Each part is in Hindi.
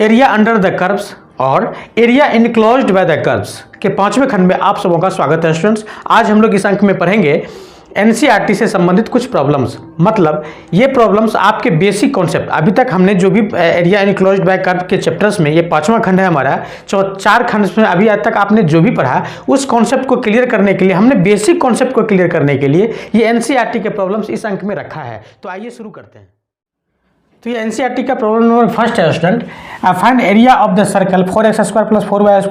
एरिया अंडर द कर्व्स और area enclosed by the curves के 5वें खंड में आप सबों का स्वागत है स्टूडेंट्स। आज हम लोग इस अंक में पढ़ेंगे एनसीईआरटी से संबंधित कुछ प्रॉब्लम्स। मतलब ये प्रॉब्लम्स आपके बेसिक कॉन्सेप्ट, अभी तक हमने जो भी एरिया इनक्लोज्ड बाय कर्व के चैप्टर्स में, ये 5वां खंड है हमारा, 4 खंड में अभी आज तक आपने जो भी पढ़ा उस कॉन्सेप्ट को क्लियर करने के लिए, हमने बेसिक कॉन्सेप्ट को क्लियर करने के लिए ये एनसीईआरटी के प्रॉब्लम्स इस अंक में रखा है। तो आइए शुरू करते हैं। तो ये एनसीईआरटी का प्रॉब्लम नंबर फर्स्ट है student, find area of the circle 4x² + 4y²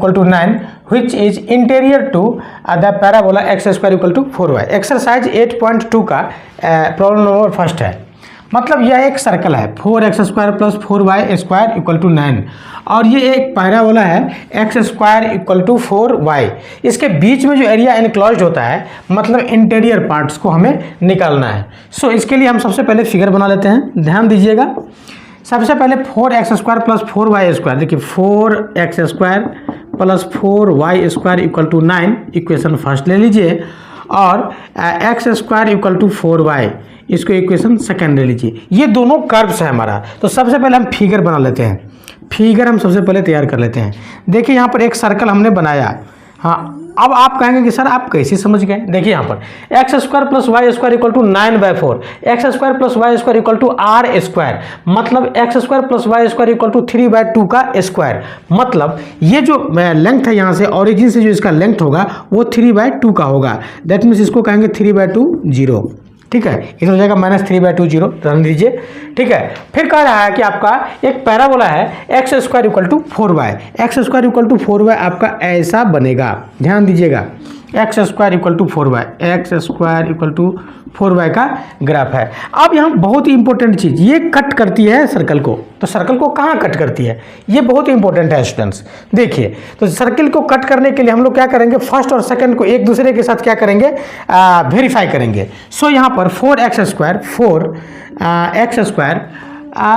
= 9 which is interior to the parabola x² = 4y। Exercise 8.2 का प्रॉब्लम नंबर फर्स्ट है। मतलब यह एक सर्कल है 4x² + 4y² = 9 और ये एक पैराबोला है x² = 4y। इसके बीच में जो एरिया इनक्लोज्ड होता है, मतलब इंटीरियर पार्ट्स को हमें निकालना है। सो इसके लिए हम सबसे पहले फिगर बना लेते हैं, ध्यान दीजिएगा। सबसे पहले 4x² + 4y², देखिए 4x² + 4y² = 9 इक्वेशन फर्स्ट ले लीजिए और x² = 4y, इसको इक्वेशन सेकंड ले लीजिए। ये दोनों कर्व्स है हमारा। तो सबसे पहले हम फिगर बना लेते हैं, फिगर हम सबसे पहले तैयार कर लेते हैं। देखिए यहाँ पर एक सर्कल हमने बनाया। हाँ, अब आप कहेंगे कि सर आप कैसे समझ गए। देखिए यहाँ पर x² + y² = 9/4, x² + y² = r², मतलब x² + y² = 3/2 का स्क्वायर। मतलब ये जो लेंथ है यहाँ से ऑरिजिन से जो इसका लेंथ होगा वो 3/2 का होगा। दैट मीन्स इसको कहेंगे 3/2 0। ठीक है, इधर हो जाएगा -3/2 0, रन दीजिए। ठीक है, फिर कह रहा है कि आपका एक पैराबोला है x² = 4y, x² = 4y आपका ऐसा बनेगा, ध्यान दीजिएगा। x² = 4y, x² = 4y का ग्राफ है। अब यहाँ बहुत ही इंपॉर्टेंट चीज, ये कट करती है सर्कल को। तो सर्कल को कहाँ कट करती है, ये बहुत ही इंपॉर्टेंट है स्टूडेंट्स। देखिए, तो सर्कल को कट करने के लिए हम लोग क्या करेंगे, फर्स्ट और सेकंड को एक दूसरे के साथ क्या करेंगे, वेरीफाई करेंगे। सो यहाँ पर 4x², 4x²,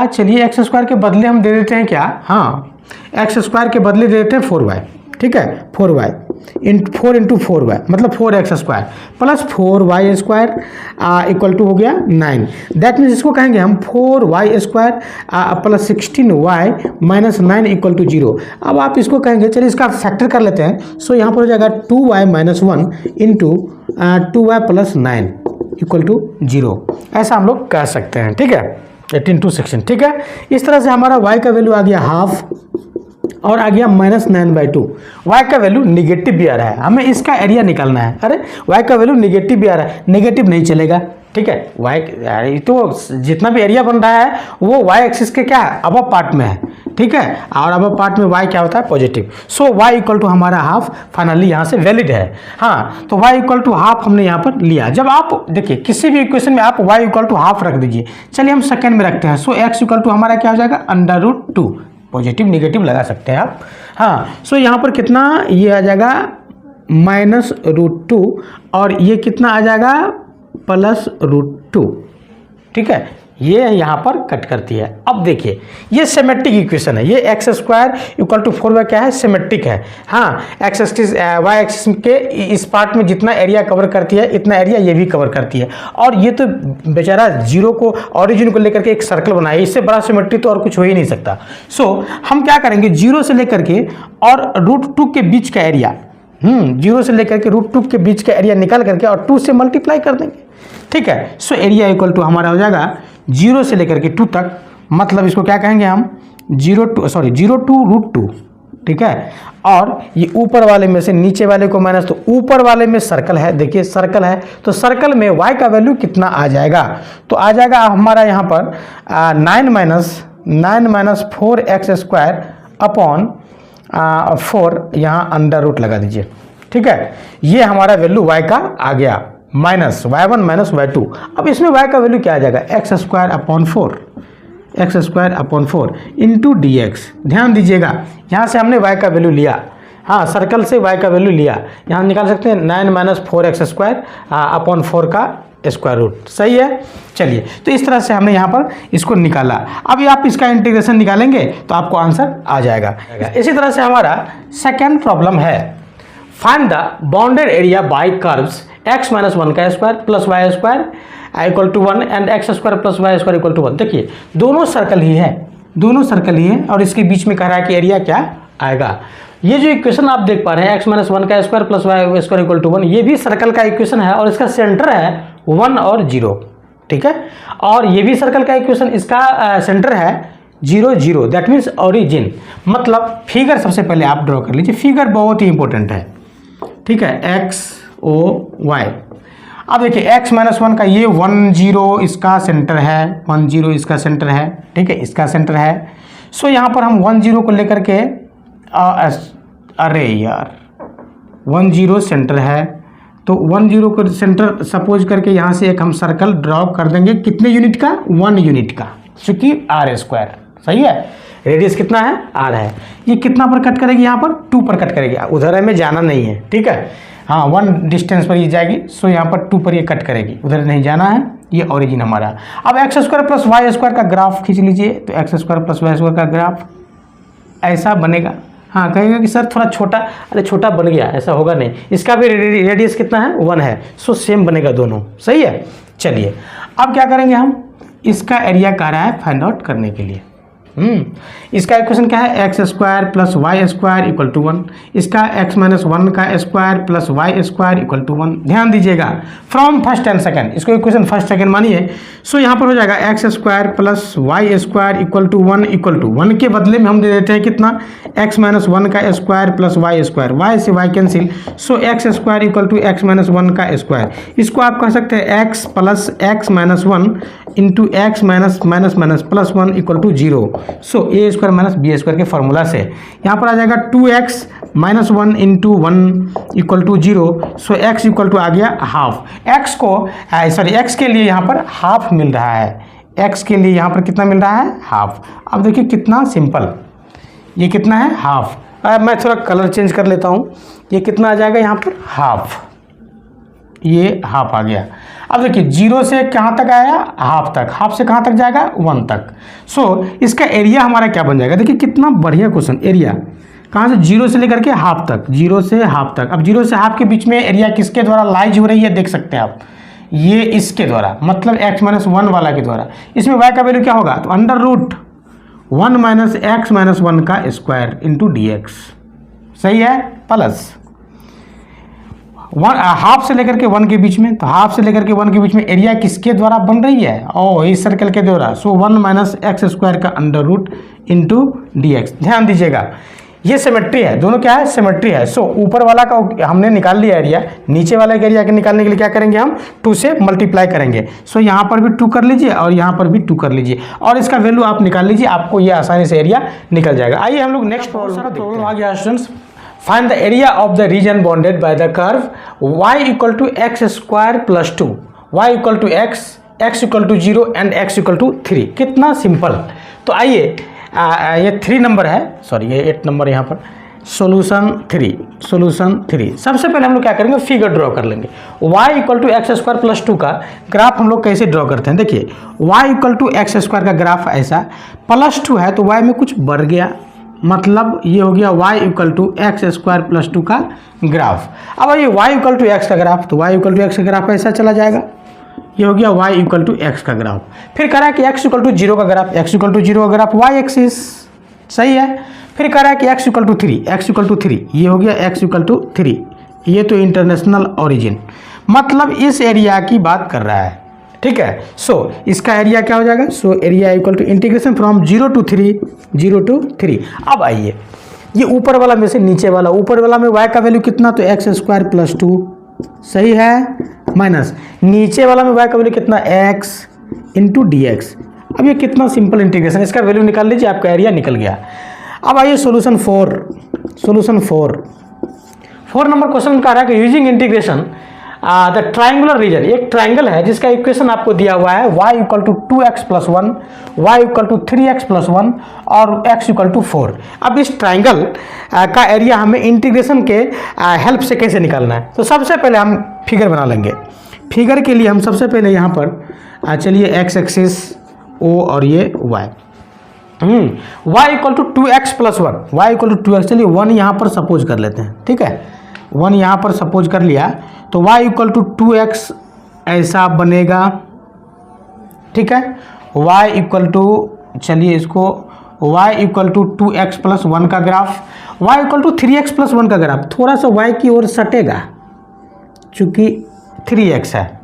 चलिए x² के बदले हम दे देते हैं क्या, हाँ x² के बदले दे देते हैं 4y। ठीक है, 4y 4 × 4y मतलब 4x² + 4y² = हो गया 9। दैट मीन्स इसको कहेंगे हम 4y² + 16y - 9 = 0। अब आप इसको कहेंगे, चलिए इसका फैक्टर कर लेते हैं। सो यहाँ पर हो जाएगा 2y - 1 × 2y + 9 = 0। ऐसा हम लोग कह सकते हैं। ठीक है, 18 × 16। ठीक है, इस तरह से हमारा y का वैल्यू आ गया हाफ और आ गया -9/2। y का वैल्यू निगेटिव भी आ रहा है, हमें इसका एरिया निकालना है। अरे y का वैल्यू निगेटिव भी आ रहा है, नेगेटिव नहीं चलेगा। ठीक है, y तो जितना भी एरिया बन रहा है वो y एक्सिस के क्या अबव पार्ट में है। ठीक है, और अबव पार्ट में y क्या होता है, पॉजिटिव। सो y = हमारा हाफ फाइनली यहाँ से वैलिड है। हाँ, तो y = हाफ हमने यहाँ पर लिया। जब आप देखिए किसी भी इक्वेशन में आप y = हाफ रख दीजिए। चलिए हम सेकेंड में रखते हैं। सो x = हमारा क्या हो जाएगा, √2, पॉजिटिव निगेटिव लगा सकते हैं आप। हाँ, सो यहाँ पर कितना ये आ जाएगा -√2 और ये कितना आ जाएगा +√2। ठीक है, ये यहाँ पर कट करती है। अब देखिए ये सिमेट्रिक इक्वेशन है, ये x² = 4y क्या है, सिमेट्रिक है। हाँ, x एक्सिस y एक्सिस के इस पार्ट में जितना एरिया कवर करती है इतना एरिया ये भी कवर करती है। और ये तो बेचारा जीरो को ऑरिजिन को लेकर के एक सर्कल बनाया, इससे बड़ा सिमेट्रिक तो और कुछ हो ही नहीं सकता। सो हम क्या करेंगे, 0 से लेकर के और √2 के बीच का एरिया, 0 से लेकर के √2 के बीच का एरिया निकाल करके और 2 से मल्टीप्लाई कर देंगे। ठीक है, सो एरिया = हमारा हो जाएगा 0 से लेकर के 2 तक, मतलब इसको क्या कहेंगे हम 0 to √2। ठीक है, और ये ऊपर वाले में से नीचे वाले को माइनस, तो ऊपर वाले में सर्कल है, देखिए सर्कल है, तो सर्कल में y का वैल्यू कितना आ जाएगा, तो आ जाएगा हमारा यहाँ पर 9 - 4x² / 4, यहाँ √ लगा दीजिए। ठीक है, ये हमारा वैल्यू y का आ गया, -y1 - y2। अब इसमें y का वैल्यू क्या आ जाएगा, x² / 4, x² / 4 × dx। ध्यान दीजिएगा, यहाँ से हमने y का वैल्यू लिया। हाँ, सर्कल से y का वैल्यू लिया, यहाँ निकाल सकते हैं 9 - 4x² / 4 का स्क्वायर रूट। सही है, चलिए तो इस तरह से हमने यहाँ पर इसको निकाला। अब आप इसका इंटीग्रेशन निकालेंगे तो आपको आंसर आ जाएगा। इसी तरह से हमारा सेकेंड प्रॉब्लम है, find the bounded area bye curves x - 1 का square + y² = 1 and x² + y² = 1। देखिए दोनों सर्कल ही है, दोनों सर्कल ही है और इसके बीच में कह रहा है कि एरिया क्या आएगा। ये जो इक्वेशन आप देख पा रहे हैं x-1 का square plus Y square equal to 1, ये भी सर्कल का इक्वेशन है और इसका सेंटर है 1 और 0, ठीक है। और ये भी सर्कल का इक्वेशन, इसका सेंटर है 0 0, दैट मीन्स ओरिजिन। मतलब फिगर सबसे पहले आप ड्रॉ कर लीजिए, फिगर बहुत ही इंपॉर्टेंट है, ठीक है। x o y, अब देखिए x-1 का ये 1 0 इसका सेंटर है, 1 0 इसका सेंटर है, ठीक है, इसका सेंटर है। सो यहाँ पर हम 1 0 को लेकर के अरे यार 1 0 सेंटर है, तो 1 0 को सेंटर सपोज करके यहाँ से एक हम सर्कल ड्रॉ कर देंगे, कितने यूनिट का, 1 यूनिट का, चूंकि r स्क्वायर, सही है। रेडियस कितना है, r है। ये कितना पर कट करेगी, यहाँ पर 2 पर कट करेगी, उधर हमें जाना नहीं है, ठीक है। हाँ 1 डिस्टेंस पर ये जाएगी, सो यहाँ पर 2 पर ये कट करेगी, उधर नहीं जाना है। ये ओरिजिन हमारा। अब x square plus Y square का ग्राफ खींच लीजिए, तो x square plus Y square का ग्राफ ऐसा बनेगा। हाँ कहेगा कि सर थोड़ा छोटा, अरे छोटा बन गया, ऐसा होगा नहीं, इसका भी रेडियस कितना है, 1 है, सो सेम बनेगा दोनों, सही है। चलिए अब क्या करेंगे हम, इसका एरिया कह रहा है फाइंड आउट करने के लिए। इसका इक्वेशन क्या है, x square plus Y square equal to 1, इसका x-1 का square plus Y square equal to 1। ध्यान दीजिएगा फ्रॉम फर्स्ट एंड सेकंड, इसको इक्वेशन फर्स्ट सेकंड मानिए। सो यहाँ पर हो जाएगा x square plus Y square equal to 1 equal to 1 के बदले में हम दे देते हैं कितना, x-1 का square plus Y square, Y से Y cancel, so x square equal to x-1 का स्क्वायर। इसको आप कह सकते हैं x plus x-1 into x minus plus 1 equal to 0। So A square minus B square के फॉर्मूला से यहाँ पर आ जाएगा 2x minus 1 into 1 equal to 0। So x equal to आ गया हाफ। x को x के लिए यहाँ पर हाफ मिल रहा है, x के लिए यहाँ पर कितना मिल रहा है, हाफ। अब देखिए कितना सिंपल, ये कितना है, हाफ। मैं थोड़ा कलर चेंज कर लेता हूँ, ये कितना आ जाएगा यहाँ पर, हाफ, ये हाफ आ गया। अब देखिए 0 से कहाँ तक आया, हाफ तक, हाफ से कहाँ तक जाएगा, 1 तक। सो इसका एरिया हमारा क्या बन जाएगा, देखिए कितना बढ़िया क्वेश्चन। एरिया कहाँ से, 0 से लेकर के हाफ तक, 0 से हाफ तक। अब 0 से हाफ के बीच में एरिया किसके द्वारा लाइज हो रही है, देख सकते हैं आप, ये इसके द्वारा, मतलब x-1 वाला के द्वारा। इसमें y का वैल्यू क्या होगा, तो अंडर रूट 1 माइनस x-1 का स्क्वायर इंटू dx, सही है, प्लस हाफ से लेकर के 1 के बीच में, तो हाफ से लेकर के 1 के बीच में एरिया किसके द्वारा बन रही है, ओ इस सर्कल के द्वारा। सो 1 माइनस एक्स स्क्वायर का under root into D x. ध्यान दीजिएगा ये सिमेट्री है, दोनों क्या है, सिमेट्री है। सो ऊपर वाला का हमने निकाल लिया एरिया, नीचे वाला के एरिया के निकालने के लिए क्या करेंगे, हम 2 से मल्टीप्लाई करेंगे। सो यहाँ पर भी 2 कर लीजिए और यहाँ पर भी 2 कर लीजिए और इसका वैल्यू आप निकाल लीजिए, आपको ये आसानी से एरिया निकल जाएगा। आइए हम लोग नेक्स्ट प्रॉब्लम आ गया students. Find the area of the region bounded by the curve y equal to x square plus 2, y equal to x, x equal to 0 and x equal to 3। कितना सिंपल। तो आइए ये 3 नंबर है, सॉरी ये 8 नंबर यहाँ पर, सोल्यूशन 3। सबसे पहले हम लोग क्या करेंगे, फिगर ड्रॉ कर लेंगे। y equal to x square plus 2 का ग्राफ हम लोग कैसे ड्रॉ करते हैं, देखिए y equal to x square का ग्राफ ऐसा, प्लस 2 है तो y में कुछ बढ़ गया, मतलब ये हो गया y equal to x square plus 2 का ग्राफ। अब ये y इक्वल टू एक्स का ग्राफ, तो y इक्वल टू एक्स का ग्राफ ऐसा चला जाएगा, ये हो गया y इक्वल टू एक्स का ग्राफ। फिर कह रहा है कि x इक्वल टू 0 का ग्राफ, x इक्वल टू 0 का ग्राफ y एक्सिस, सही है। फिर कह रहा है कि x equal to 3, x equal to 3, ये हो गया x इक्वल टू 3, ये तो इंटरनेशनल ओरिजिन, मतलब इस एरिया की बात कर रहा है, ठीक है। सो इसका एरिया क्या हो जाएगा, so area equal to integration from 0 to 3। अब आइए ये ऊपर वाला में से नीचे वाला, ऊपर वाला में y का वैल्यू कितना, तो एक्स स्क्वायर प्लस 2, सही है, माइनस नीचे वाला में y का वैल्यू कितना, x इंटू डी एक्स। अब ये कितना सिंपल इंटीग्रेशन, इसका वैल्यू निकाल लीजिए, आपका एरिया निकल गया। अब आइए सोल्यूशन 4 नंबर क्वेश्चन का रहा है कि using integration the triangular region, एक ट्राइंगल है जिसका इक्वेशन आपको दिया हुआ है y equal to 2x plus 1, y equal to 3x plus 1 और x इक्वल टू 4। अब इस ट्राइंगल का एरिया हमें इंटीग्रेशन के हेल्प से कैसे निकालना है, तो सबसे पहले हम फिगर बना लेंगे। फिगर के लिए हम सबसे पहले यहाँ पर चलिए x एक्सिस o और ये y, y equal to 2x plus 1, y equal to 2x, चलिए 1 यहाँ पर सपोज कर लेते हैं, ठीक है, 1 यहाँ पर सपोज कर लिया, तो y इक्वल टू 2x ऐसा बनेगा, ठीक है। y इक्वल टू, चलिए इसको y equal to 2x plus 1 का graph, y equal to 3x plus 1 का ग्राफ, थोड़ा सा y की ओर सटेगा चूंकि 3x है,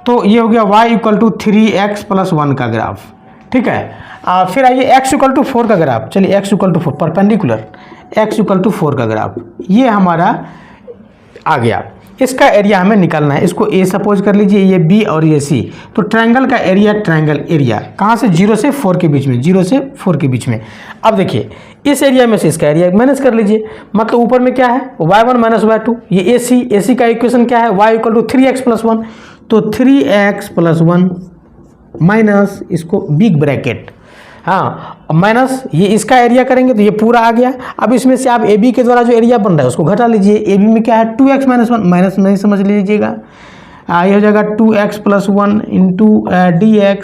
तो ये हो गया y equal to 3x plus 1 का ग्राफ। ठीक है, फिर आइए x इक्वल टू 4 का ग्राफ, चलिए x equal to 4 perpendicular, x equal to 4 का ग्राफ, ये हमारा आ गया। इसका एरिया हमें निकालना है, इसको a सपोज कर लीजिए, ये b और ये c, तो ट्रायंगल का एरिया, ट्रायंगल एरिया कहाँ से, 0 से 4 के बीच में, 0 से 4 के बीच में। अब देखिए इस एरिया में से इसका एरिया माइनस कर लीजिए, मतलब ऊपर में क्या है y1 माइनस y2, ये ac का इक्वेशन क्या है, y equal to 3x plus 1, तो 3x प्लस 1 माइनस इसको बिग ब्रैकेट, हाँ माइनस ये इसका एरिया करेंगे तो ये पूरा आ गया। अब इसमें से आप ए बी के द्वारा जो एरिया बन रहा है उसको घटा लीजिए, ए बी में क्या है 2x माइनस 1, माइनस नहीं समझ लीजिएगा, ये हो जाएगा 2x प्लस 1 इंटू डी,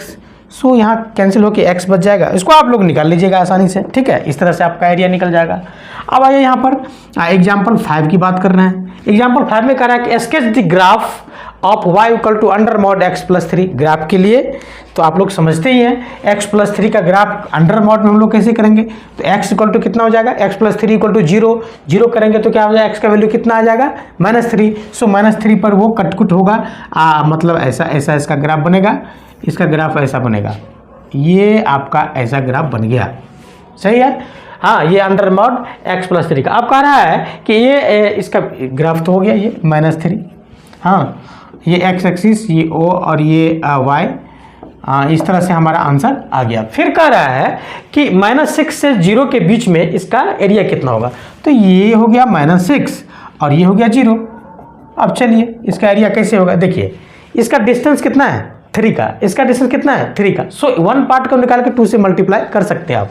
सो यहाँ कैंसिल होकर x बच जाएगा, इसको आप लोग निकाल लीजिएगा आसानी से। ठीक है, इस तरह से आपका एरिया निकल जाएगा। अब आइए यहाँ पर एग्जाम्पल 5 की बात करना है। एग्जाम्पल 5 में कह रहा है कि sketch the graph of y equal to under mod x plus 3, graph के लिए तो आप लोग समझते ही हैं x प्लस 3 का ग्राफ अंडर मॉड में हम लोग कैसे करेंगे, तो x इक्वल टू कितना हो जाएगा, x प्लस 3 इक्वल टू 0, 0 करेंगे तो क्या हो जाएगा, x का वैल्यू कितना आ जाएगा -3, सो -3 पर वो कटकुट होगा, मतलब ऐसा इसका ग्राफ बनेगा, इसका ग्राफ ऐसा बनेगा, ये आपका ऐसा ग्राफ बन गया। सही है, हाँ ये अंडर मॉड x प्लस 3 का। अब कह रहा है कि ये इसका ग्राफ तो हो गया ये -3, हाँ ये x एक्सिस, ये o और ये y, इस तरह से हमारा आंसर आ गया। फिर कह रहा है कि -6 से 0 के बीच में इसका एरिया कितना होगा, तो ये हो गया -6 और ये हो गया 0। अब चलिए इसका एरिया कैसे होगा, देखिए इसका डिस्टेंस कितना है 3 का, इसका डिस्टेंस कितना है 3 का, सो 1 पार्ट को निकाल के 2 से मल्टीप्लाई कर सकते हैं आप,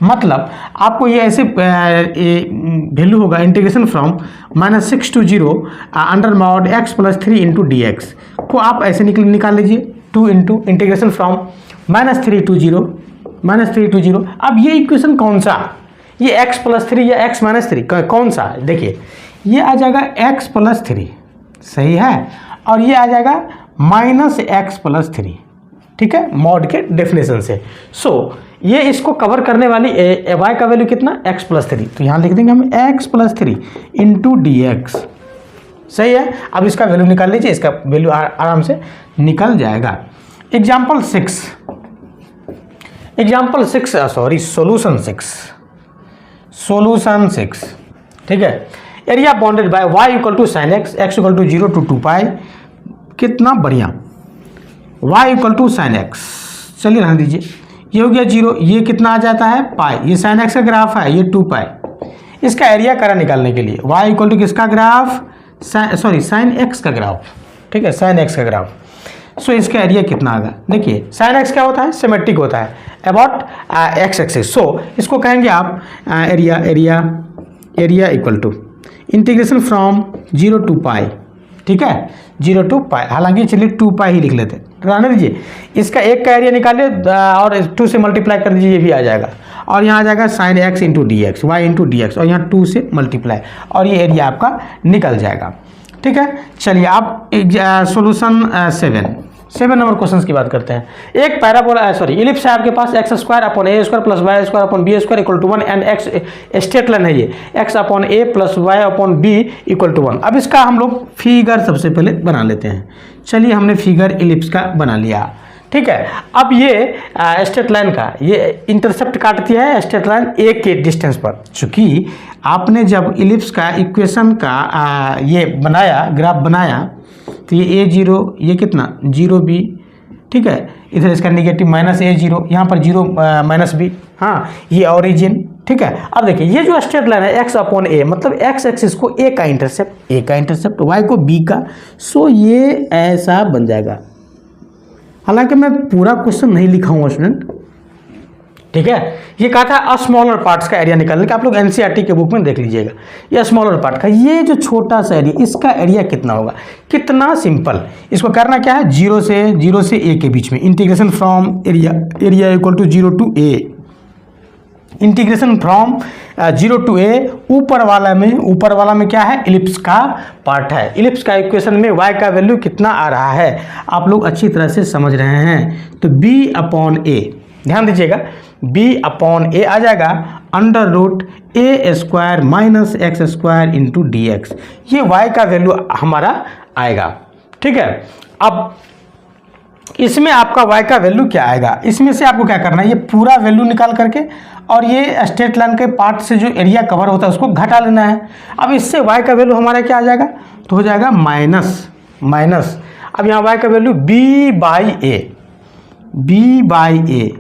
मतलब आपको ये ऐसे वैल्यू होगा integration from -6 to 0 under mod x plus 3 into D x को आप ऐसे निकाल लीजिए, 2 इंटू इंटीग्रेशन फ्रॉम -3 टू 0। अब ये इक्वेशन कौन सा, ये x प्लस 3 या x माइनस 3 कौन सा है, देखिए ये आ जाएगा x प्लस 3, सही है, और ये आ जाएगा -x प्लस 3। ठीक है, मॉड के डेफिनेशन से। सो ये इसको कवर करने वाली y का वैल्यू कितना x प्लस 3, तो यहाँ लिख देंगे हम x plus 3 into D x. सही है, अब इसका वैल्यू निकाल लीजिए, इसका वैल्यू आराम से निकल जाएगा। Example 6 sorry solution 6। ठीक है, area bounded by y equal to sine x, x equal to 0 to 2 pi, कितना बढ़िया, y equal to sine x, चलिए रहने दीजिए, ये हो गया 0, ये कितना आ जाता है पाई, ये साइन x का ग्राफ है, ये 2 पाई, इसका एरिया करा निकालने के लिए y इक्वल टू किसका ग्राफ, साइन x का ग्राफ। ठीक है, साइन x का ग्राफ, सो इसका एरिया कितना आएगा, देखिए साइन x क्या होता है, सिमेट्रिक होता है अबाउट x एक्सिस, सो इसको कहेंगे आप area equal to integration from 0 to pi. ठीक है, 0 टू पाई, हालांकि चलिए 2 पाई ही लिख लेते, रहने दीजिए, इसका एक का एरिया निकालिए और 2 से मल्टीप्लाई कर दीजिए, ये भी आ जाएगा, और यहाँ आ जाएगा sine x into D x, y into D x, और यहाँ 2 से मल्टीप्लाई, और ये एरिया आपका निकल जाएगा। ठीक है, चलिए आप सोल्यूशन 7 नंबर क्वेश्चन की बात करते हैं। एक पैराबोला इलिप्स है आपके पास, x square upon a square plus Y square upon b square equal to 1 and x straight line है ये, x upon a plus y upon b equal to 1। अब इसका हम लोग फिगर सबसे पहले बना लेते हैं। चलिए हमने फिगर इलिप्स का बना लिया। ठीक है, अब ये स्ट्रेट लाइन का ये इंटरसेप्ट काटती है स्ट्रेट लाइन ए के डिस्टेंस पर, चूँकि आपने जब इलिप्स का इक्वेशन का ये बनाया, ग्राफ बनाया, तो ये a0, ये कितना 0b, ठीक है, इधर इसका निगेटिव -a0, यहाँ पर 0 -b, हाँ ये ओरिजिन। ठीक है, अब देखिए ये जो स्ट्रेट लाइन है x अपॉन ए, मतलब x एक्सिस को a का इंटरसेप्ट, y को b का, सो ये ऐसा बन जाएगा। हालांकि मैं पूरा क्वेश्चन नहीं लिखा हूँ स्टूडेंट। ठीक है, ये कहा था स्मॉलर पार्ट्स का एरिया निकालने का, आप लोग एनसीईआरटी के बुक में देख लीजिएगा। ये स्मॉलर पार्ट का ये जो छोटा सा एरिया, इसका एरिया कितना होगा, कितना सिंपल। इसको करना क्या है, 0 से a के बीच में integration from area equal to 0 to a, integration from 0 to a, ऊपर वाला में क्या है, इलिप्स का पार्ट है। इलिप्स का इक्वेशन में y का वैल्यू कितना आ रहा है, आप लोग अच्छी तरह से समझ रहे हैं, तो b अपॉन a, ध्यान दीजिएगा बी अपॉन ए आ जाएगा under root A square minus x square into D X. ये y का वैल्यू हमारा आएगा। ठीक है, अब इसमें आपका y का वैल्यू क्या आएगा, इसमें से आपको क्या करना है, ये पूरा वैल्यू निकाल करके और ये स्ट्रेट लाइन के पार्ट से जो एरिया कवर होता है उसको घटा लेना है। अब इससे y का वैल्यू हमारा क्या आ जाएगा, तो हो जाएगा माइनस अब यहाँ y का वैल्यू b बाई ए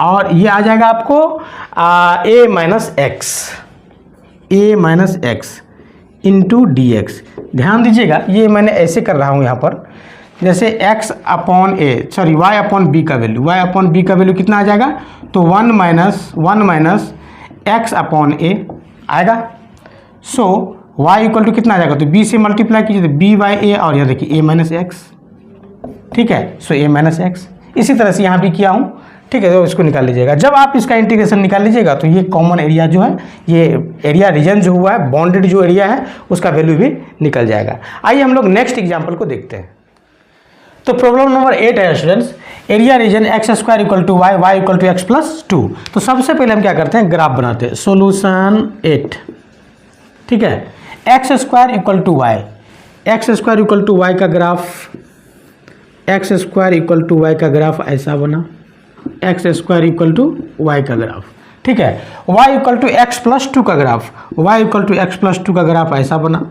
और ये आ जाएगा आपको a minus x into D x. ध्यान दीजिएगा, ये मैंने ऐसे कर रहा हूँ यहाँ पर, जैसे x upon y upon b का वैल्यू कितना आ जाएगा, तो 1 माइनस एक्स अपॉन ए आएगा। सो y इक्वल टू कितना आ जाएगा, तो b से मल्टीप्लाई कीजिए तो b बाई ए और यहाँ देखिए a माइनस एक्स। ठीक है, सो a माइनस एक्स। इसी तरह से यहाँ भी किया हूँ। ठीक है, तो इसको निकाल लीजिएगा। जब आप इसका इंटीग्रेशन निकाल लीजिएगा तो ये कॉमन एरिया जो है, ये एरिया रीजन जो हुआ है, बाउंडेड जो एरिया है, उसका वैल्यू भी निकल जाएगा। आइए हम लोग नेक्स्ट एग्जाम्पल को देखते हैं। तो प्रॉब्लम नंबर 8 है students, area region x square equal to y equal to x plus 2। तो सबसे पहले हम क्या करते हैं, ग्राफ बनाते हैं। सोल्यूशन 8। ठीक है, x square equal to y का graph, x square equal to y का ग्राफ ऐसा बना, x square equal to y का ग्राफ। ठीक है, y equal to x plus 2 का ग्राफ, का ग्राफ ऐसा बना,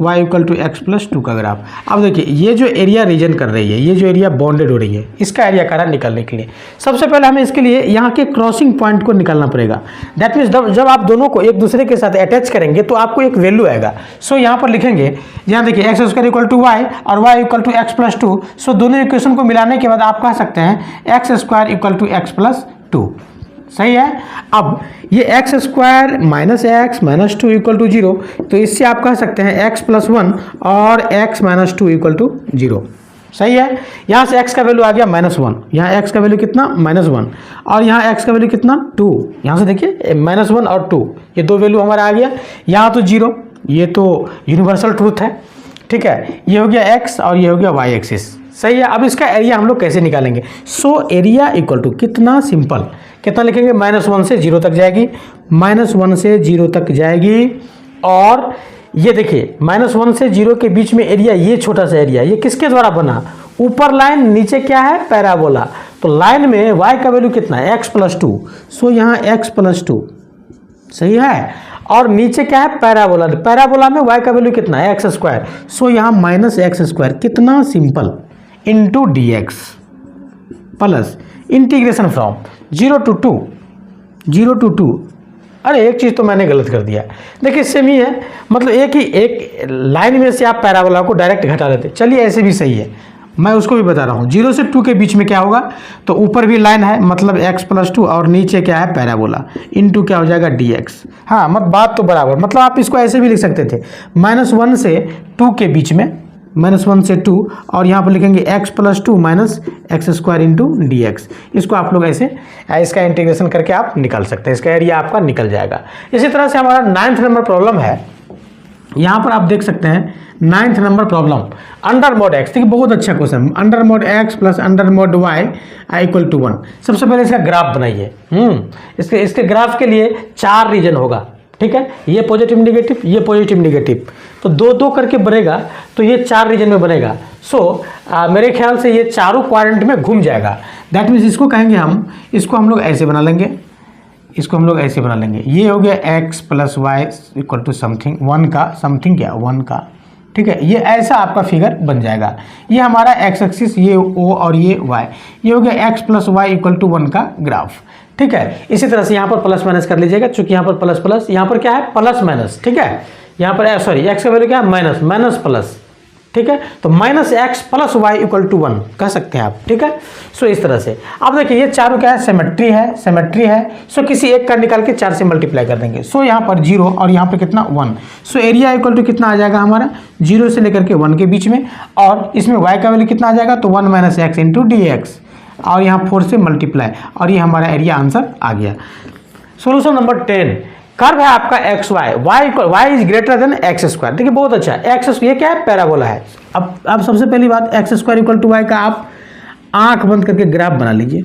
y equal to x plus 2 का ग्राफ। अब देखिए ये जो एरिया रीजन कर रही है, ये जो एरिया बाउंडेड हो रही है, इसका एरिया करा निकालने के लिए सबसे पहले हमें इसके लिए यहाँ के क्रॉसिंग पॉइंट को निकालना पड़ेगा। दैट मीन्स जब आप दोनों को एक दूसरे के साथ अटैच करेंगे तो आपको एक वैल्यू आएगा। सो यहाँ पर लिखेंगे, यहाँ देखिए x square equal to y और y equal to x plus 2। So दोनों इक्वेशन को मिलाने के बाद आप कह सकते हैं x square equal to x plus 2। सही है। अब ये x square minus 2 equal to 0, तो इससे आप कह सकते हैं एक्स प्लस 1 और एक्स माइनस 2 इक्वल टू 0। सही है। यहाँ से x का वैल्यू आ गया -1, यहाँ x का वैल्यू कितना -1 और यहाँ x का वैल्यू कितना 2। यहाँ से देखिए -1 और 2 ये दो वैल्यू हमारा आ गया। यहाँ तो 0, ये तो यूनिवर्सल ट्रूथ है। ठीक है, ये हो गया x और ये हो गया y एक्सिस। सही है। अब इसका एरिया हम लोग कैसे निकालेंगे। सो एरिया इक्वल टू कितना, सिंपल कितना लिखेंगे, -1 से 0 तक जाएगी, -1 से 0 तक जाएगी। और ये देखिए -1 से 0 के बीच में एरिया, ये छोटा सा एरिया, ये किसके द्वारा बना, ऊपर लाइन नीचे क्या है, पैराबोला। तो लाइन में y का वैल्यू कितना है, x प्लस 2। सो यहाँ x प्लस 2 सही है। और नीचे क्या है, पैराबोला। पैराबोला में y का वैल्यू कितना है, एक्स स्क्वायर। सो यहाँ -x² कितना, simple, into D x plus integration from 0 to 2। अरे एक चीज़ तो मैंने गलत कर दिया, देखिए सेम ही है, मतलब एक लाइन में से आप पैराबोला को डायरेक्ट घटा देते। चलिए ऐसे भी सही है, मैं उसको भी बता रहा हूँ। 0 से 2 के बीच में क्या होगा, तो ऊपर भी लाइन है मतलब x प्लस 2 और नीचे क्या है, पैराबोला, इंटू क्या हो जाएगा dx। हाँ मत बात तो बराबर, मतलब आप इसको ऐसे भी लिख सकते थे, -1 से 2 के बीच में, -1 से 2 और यहाँ पर लिखेंगे x plus 2 minus x² into D x. इसको आप लोग ऐसे इसका इंटीग्रेशन करके आप निकाल सकते हैं, इसका एरिया आपका निकल जाएगा। इसी तरह से हमारा 9th नंबर प्रॉब्लम है, यहाँ पर आप देख सकते हैं 9th number problem, under mod x। देखिए बहुत अच्छा question, under mod x plus under mod y equal to 1। सबसे पहले इसका ग्राफ बनाइए। इसके ग्राफ के लिए 4 रीजन होगा। ठीक है, ये पॉजिटिव नेगेटिव, ये पॉजिटिव नेगेटिव, तो 2-2 करके बनेगा, तो ये 4 रीजन में बनेगा। सो मेरे ख्याल से ये चारों क्वाड्रेंट में घूम जाएगा। दैट मीन्स इसको कहेंगे हम, इसको हम लोग ऐसे बना लेंगे, इसको हम लोग ऐसे बना लेंगे। ये हो गया x plus y equal to something 1 का, समथिंग क्या 1 का। ठीक है, ये ऐसा आपका फिगर बन जाएगा। ये हमारा x एक्सिस, ये o और ये y, ये हो गया x plus y equal to 1 का ग्राफ। ठीक है, इसी तरह से यहाँ पर प्लस माइनस कर लीजिएगा, चूंकि यहाँ पर प्लस प्लस, यहाँ पर क्या है प्लस माइनस। ठीक है, यहाँ पर सॉरी x का वैल्यू क्या है, माइनस प्लस। ठीक है, तो -x plus y equal to 1 कह सकते हैं आप। ठीक है, सो इस तरह से अब देखिए ये चारों क्या है, सिमेट्री है। सो किसी एक का निकाल के 4 से मल्टीप्लाई कर देंगे। सो यहाँ पर 0 और यहाँ पर कितना 1। सो एरिया इक्वल टू कितना आ जाएगा हमारा, 0 से लेकर के 1 के बीच में, और इसमें y का वैल्यू कितना आ जाएगा, तो 1 minus x into D x, और यहाँ 4 से मल्टीप्लाई, और ये हमारा एरिया आंसर आ गया। सोल्यूशन नंबर 10, कर्व है आपका x y, y is greater than x square. देखिए बहुत अच्छा, एक्स ये क्या है, पैराबोला है। अब सबसे पहली बात, x square equal to y का आप आंख बंद करके ग्राफ बना लीजिए।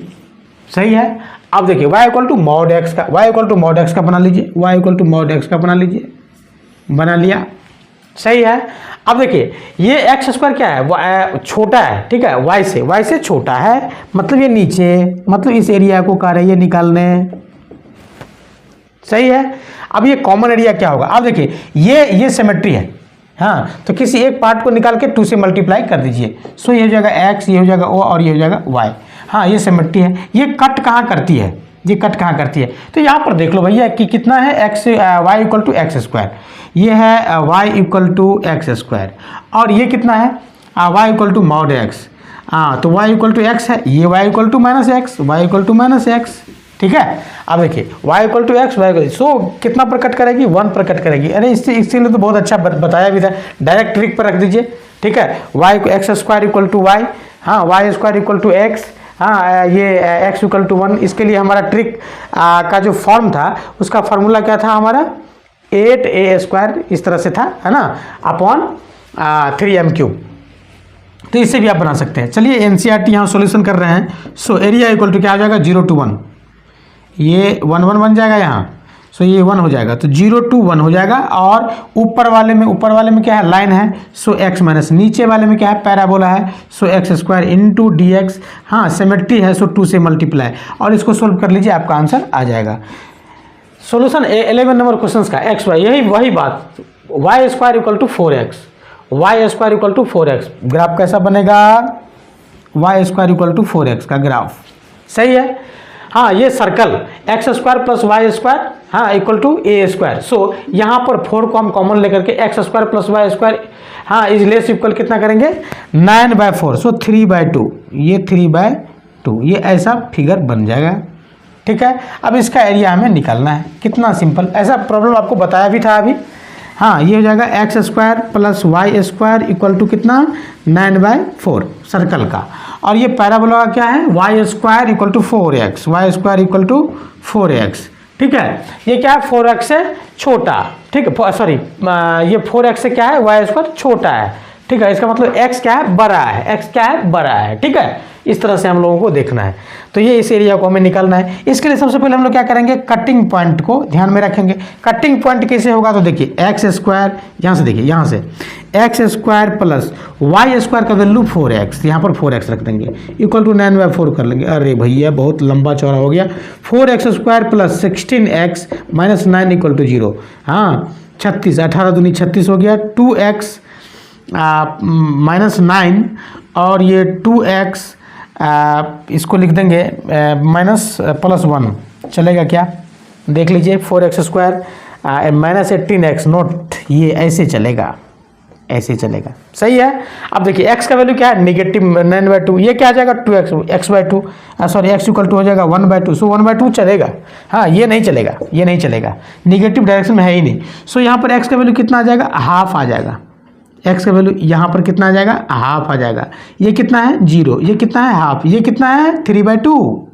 सही है, अब देखिए y equal to mod x का, y equal to mod x का बना लीजिए, y equal to mod x का बना लीजिए, बना लिया, सही है। अब देखिए ये एक्स स्क्वायर क्या है, छोटा है, ठीक है, y से छोटा है, मतलब ये नीचे, मतलब इस एरिया को कह रही है निकालने, सही है। अब ये कॉमन एरिया क्या होगा, अब देखिए ये सिमेट्री है, हाँ, तो किसी एक पार्ट को निकाल के 2 से मल्टीप्लाई कर दीजिए, सो ये हो जाएगा x, ये हो जाएगा o और ये हो जाएगा y। हाँ, ये सिमेट्री है। ये कट कहाँ करती है, ये कट कहाँ करती है, तो यहाँ पर देख लो भैया कि कितना है y equal to x square, ये है y equal to x square, और ये कितना है y equal to mod x. हाँ, तो y इक्वल टू एक्स है, ये y equal to minus x, y equal to minus x, ठीक है। अब देखिए y equal to x, y equal, so कितना पर कट करेगी, 1 पर कट करेगी। अरे इसके लिए तो बहुत अच्छा बताया भी था, डायरेक्ट ट्रिक पर रख दीजिए, ठीक है। y x square equal to y, हाँ, y square equal to x, हाँ, ये x इक्वल टू 1। इसके लिए हमारा ट्रिक का जो फॉर्म था उसका फार्मूला क्या था हमारा, 8a स्क्वायर, इस तरह से था, है ना, अपॉन 3m क्यूब। तो इससे भी आप बना सकते हैं। चलिए एनसीईआरटी यहाँ सॉल्यूशन कर रहे हैं। सो एरिया इक्वल टू क्या हो जाएगा, 0 to 1, ये 1 1 बन जाएगा यहाँ, सो ये 1 हो जाएगा, तो 0 to 1 हो जाएगा। और ऊपर वाले में क्या है, लाइन है, सो x माइनस, नीचे वाले में क्या है, पैराबोला है, so x square into D x, हाँ, सिमेट्री है, सो 2 से मल्टीप्लाई, और इसको सोल्व कर लीजिए, आपका आंसर आ जाएगा। सोल्यूशन 11 नंबर क्वेश्चन का एक्स वाई, यही वही बात, y square equal to 4x, y square equal to 4x, graph कैसा बनेगा, Y square equal to 4x का ग्राफ, सही है। हाँ, ये circle x square plus Y square, हाँ, equal to A square. So यहाँ पर 4 को हम कॉमन लेकर के x square plus Y square, हाँ, इज लेस इक्वल कितना करेंगे, 9/4, सो 3/2, ये 3/2, ये ऐसा फिगर बन जाएगा, ठीक है। अब इसका एरिया हमें निकालना है, कितना सिंपल, ऐसा प्रॉब्लम आपको बताया भी था अभी। हाँ, ये हो जाएगा x square plus Y square equal to कितना, 9/4 सर्कल का, और ये पैराबोला का क्या है, y square equal to 4x, y square equal to 4x, ठीक है। ये क्या है, 4x से छोटा, ठीक है, सॉरी, ये 4x से क्या है, वाई स्क्वायर छोटा है, ठीक है। इसका मतलब x क्या है, बड़ा है, x क्या है, बड़ा है, ठीक है। इस तरह से हम लोगों को देखना है। तो ये इस एरिया को हमें निकालना है। इसके लिए सबसे पहले हम लोग क्या करेंगे, कटिंग पॉइंट को ध्यान में रखेंगे। कटिंग पॉइंट कैसे होगा, तो देखिए एक्स स्क्वायर, यहाँ से देखिए, यहाँ से x square plus Y square का वैल्यू 4x, यहाँ पर 4x रख देंगे, इक्वल टू 9/4 कर लेंगे। अरे भैया बहुत लंबा चौड़ा हो गया, 4x square plus 16x minus 9 equal to 0, हाँ, 36, 18 दूनी 36 हो गया, 2x माइनस 9, और ये 2x इसको लिख देंगे माइनस प्लस 1, चलेगा क्या, देख लीजिए, 4x square minus 18x, note, ये ऐसे चलेगा, ऐसे चलेगा, सही है। अब देखिए x का वैल्यू क्या है, नेगेटिव 9/2, ये क्या आ जाएगा, 2x, x/2, sorry, x equal to हो जाएगा 1/2, सो 1/2 चलेगा, हाँ, ये नहीं चलेगा, ये नहीं चलेगा, निगेटिव डायरेक्शन में है ही नहीं। सो यहाँ पर x का वैल्यू कितना आ जाएगा, हाफ आ जाएगा, x का वैल्यू यहाँ पर कितना आ जाएगा, हाफ आ जाएगा। ये कितना है, 0, ये कितना है, हाफ, ये कितना है, 3/2।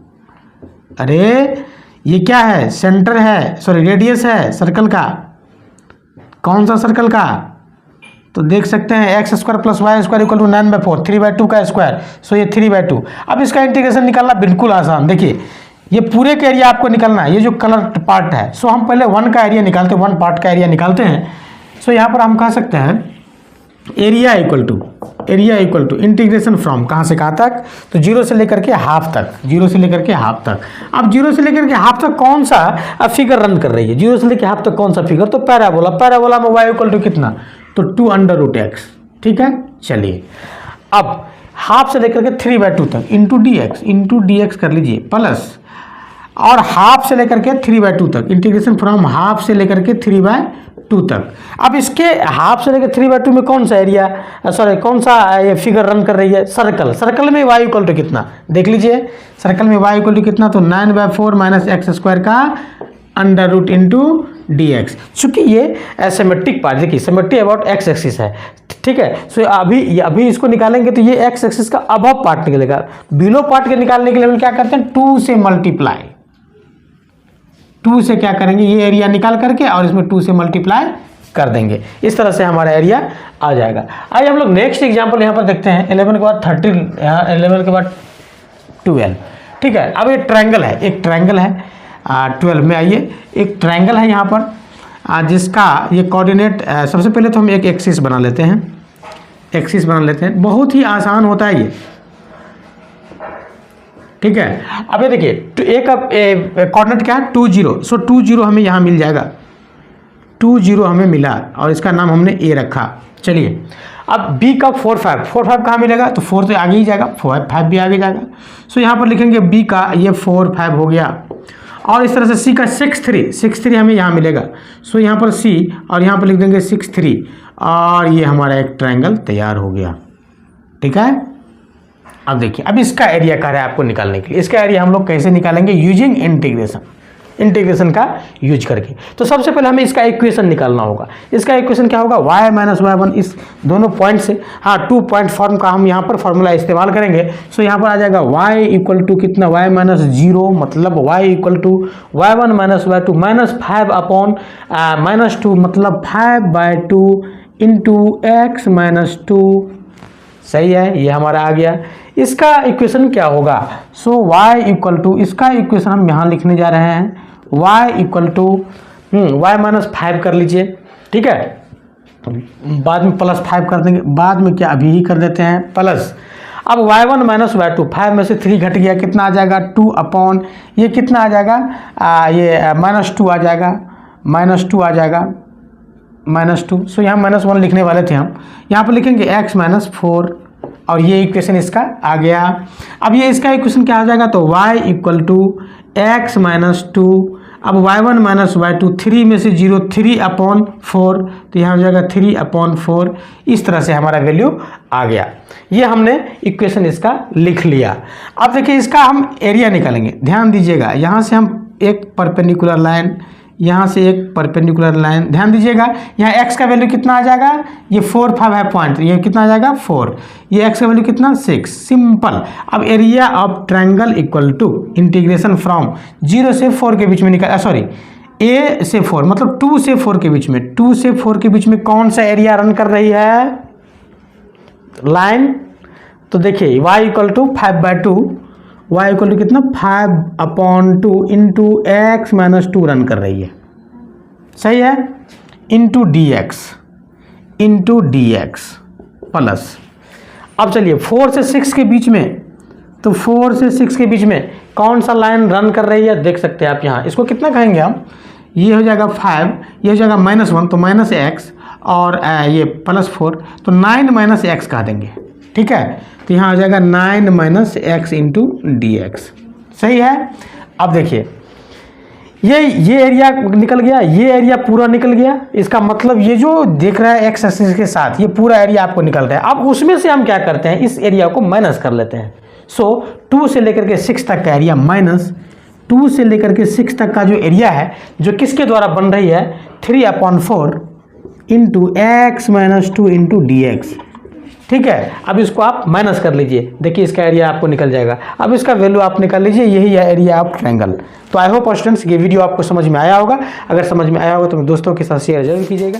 अरे ये क्या है, सेंटर है, सॉरी रेडियस है सर्कल का, कौन सा सर्कल का, तो देख सकते हैं x square plus Y square equal to 9/4, 3/2 का स्क्वायर, सो ये 3/2। अब इसका इंटीग्रेशन निकालना बिल्कुल आसान, देखिए ये पूरे का एरिया आपको निकालना है, ये जो कलर पार्ट है, सो हम पहले 1 का एरिया निकालते हैं, 1 पार्ट का एरिया निकालते हैं। सो यहाँ पर हम कह सकते हैं area equal to integration from, कहाँ से कहाँ तक, तो 0 से लेकर के हाफ तक, 0 से लेकर के हाफ तक। अब 0 से लेकर के हाफ तक कौन सा फिगर रन कर रही है, 0 से लेकर हाफ तक कौन सा फिगर, तो पैराबोला में y इक्वल टू कितना, तो 2√x, ठीक है। चलिए अब हाफ से लेकर के 3/2 तक इंटू डी एक्स कर लीजिए, प्लस, और हाफ से लेकर के 3/2 तक, इंटीग्रेशन फ्रॉम हाफ से लेकर के 3/2 तक। अब इसके हाफ से लेकर 3/2 में कौन सा एरिया, सॉरी कौन सा ये फिगर रन कर रही है, सर्कल में y इक्वल टू कितना, देख लीजिए, सर्कल में y इक्वल टू कितना, तो 9/4 माइनस एक्स स्क्वायर का under root into D x. चूंकि ये सिमेट्रिक पार्ट, देखिए सिमेट्री अबाउट एक्स एक्सिस है, ठीक है। सो अभी इसको निकालेंगे तो ये एक्स एक्सिस का अबव पार्ट निकलेगा, बिलो पार्ट के निकालने के लिए हम क्या करते हैं, 2 से मल्टीप्लाई, 2 से क्या करेंगे, ये एरिया निकाल करके और इसमें 2 से मल्टीप्लाई कर देंगे, इस तरह से हमारा एरिया आ जाएगा। आइए हम लोग नेक्स्ट एग्जांपल यहाँ पर देखते हैं, 11 के बाद 13, यहाँ 11 के बाद 12, ठीक है। अब एक ट्रायंगल है, एक ट्रायंगल है 12 में। आइए, एक ट्रायंगल है यहाँ पर जिसका ये कोऑर्डिनेट, सबसे पहले तो हम एक एक्सिस बना लेते हैं, एक्सिस बना लेते हैं, बहुत ही आसान होता है ये, ठीक है। अब ये देखिए एक कोऑर्डिनेट क्या है 20, सो 20 हमें यहाँ मिल जाएगा, 20 हमें मिला और इसका नाम हमने ए रखा। चलिए अब बी का 4 5 कहाँ मिलेगा, तो 4 तो आगे ही जाएगा, 5 भी आगे जाएगा। सो यहाँ पर लिखेंगे बी का ये 4 5 हो गया, और इस तरह से सी का 6 3 हमें यहाँ मिलेगा। सो यहाँ पर सी और यहाँ पर लिख देंगे 6 3, और ये हमारा एक ट्रायंगल तैयार हो गया, ठीक है। अब देखिए, अब इसका एरिया कह रहा है आपको निकालने के लिए। इसका एरिया हम लोग कैसे निकालेंगे, यूजिंग इंटीग्रेशन, इंटीग्रेशन का यूज करके। तो सबसे पहले हमें इसका इक्वेशन निकालना होगा। इसका इक्वेशन क्या होगा, y माइनस y1, इस दोनों पॉइंट से, हाँ 2 पॉइंट फॉर्म का हम यहाँ पर फॉर्मूला इस्तेमाल करेंगे। सो यहाँ पर आ जाएगा y इक्वल टू कितना, y माइनस 0, मतलब y equal to y1 minus y2 minus 5 upon minus 2, मतलब 5/2 इंटू x माइनस 2। सही है, ये हमारा आ गया। इसका इक्वेशन क्या होगा, सो y इक्वल टू, इसका इक्वेशन हम यहाँ लिखने जा रहे हैं, y equal to y minus 5 कर लीजिए, ठीक है। बाद में प्लस 5 कर देंगे, बाद में क्या अभी ही कर देते हैं प्लस। अब y1 माइनस y2, 5 में से 3 घट गया, कितना आ जाएगा 2 अपॉन, ये कितना आ जाएगा ये माइनस 2 आ जाएगा, माइनस 2 आ जाएगा, माइनस 2। सो यहाँ माइनस 1 लिखने वाले थे हम, यहाँ पर लिखेंगे x माइनस 4, और ये इक्वेशन इसका आ गया। अब ये इसका इक्वेशन क्या आ जाएगा, तो y equal to x minus 2, अब y1 माइनस y2, 3 में से 0, 3 अपॉन 4, तो यहाँ हो जाएगा 3 अपॉन 4। इस तरह से हमारा वैल्यू आ गया। ये हमने इक्वेशन इसका लिख लिया। अब देखिए इसका हम एरिया निकालेंगे। ध्यान दीजिएगा, यहाँ से हम एक परपेंडिकुलर लाइन, यहाँ से एक परपेंडिकुलर लाइन, ध्यान दीजिएगा यहाँ x का वैल्यू कितना आ जाएगा, ये 4 5 है पॉइंट, ये कितना आ जाएगा 4, ये x का वैल्यू कितना 6, सिंपल। अब area of triangle equal to integration from 0 से 4 के बीच में निकाल, सॉरी a से 4, मतलब 2 से 4 के बीच में, 2 से 4 के बीच में कौन सा एरिया रन कर रही है लाइन, तो देखिए y equal to 5/2, y equal to कितना 5/2 इंटू एक्स माइनस 2 रन कर रही है, सही है, इंटू डी एक्स प्लस। अब चलिए 4 से 6 के बीच में, तो 4 से 6 के बीच में कौन सा लाइन रन कर रही है, देख सकते हैं आप यहाँ, इसको कितना कहेंगे हम, ये हो जाएगा 5, ये हो जाएगा -1, तो माइनस एक्स, और ये +4, तो 9 माइनस एक्स कह देंगे, ठीक है। तो यहाँ आ जाएगा 9 minus x into D x, सही है। अब देखिए ये एरिया निकल गया, ये एरिया पूरा निकल गया, इसका मतलब ये जो देख रहा है एक्स एक्सिस के साथ ये पूरा एरिया आपको निकल रहा है। अब उसमें से हम क्या करते हैं, इस एरिया को माइनस कर लेते हैं। सो 2 से लेकर के 6 तक का एरिया माइनस 2 से लेकर के 6 तक का जो एरिया है, जो किसके द्वारा बन रही है, 3/4 into x minus 2 into D x, ठीक है। अब इसको आप माइनस कर लीजिए, देखिए इसका एरिया आपको निकल जाएगा। अब इसका वैल्यू आप निकाल लीजिए, यही है एरिया ऑफ ट्रायंगल। तो आई होप स्टूडेंट्स ये वीडियो आपको समझ में आया होगा। अगर समझ में आया होगा तो दोस्तों के साथ शेयर जरूर कीजिएगा।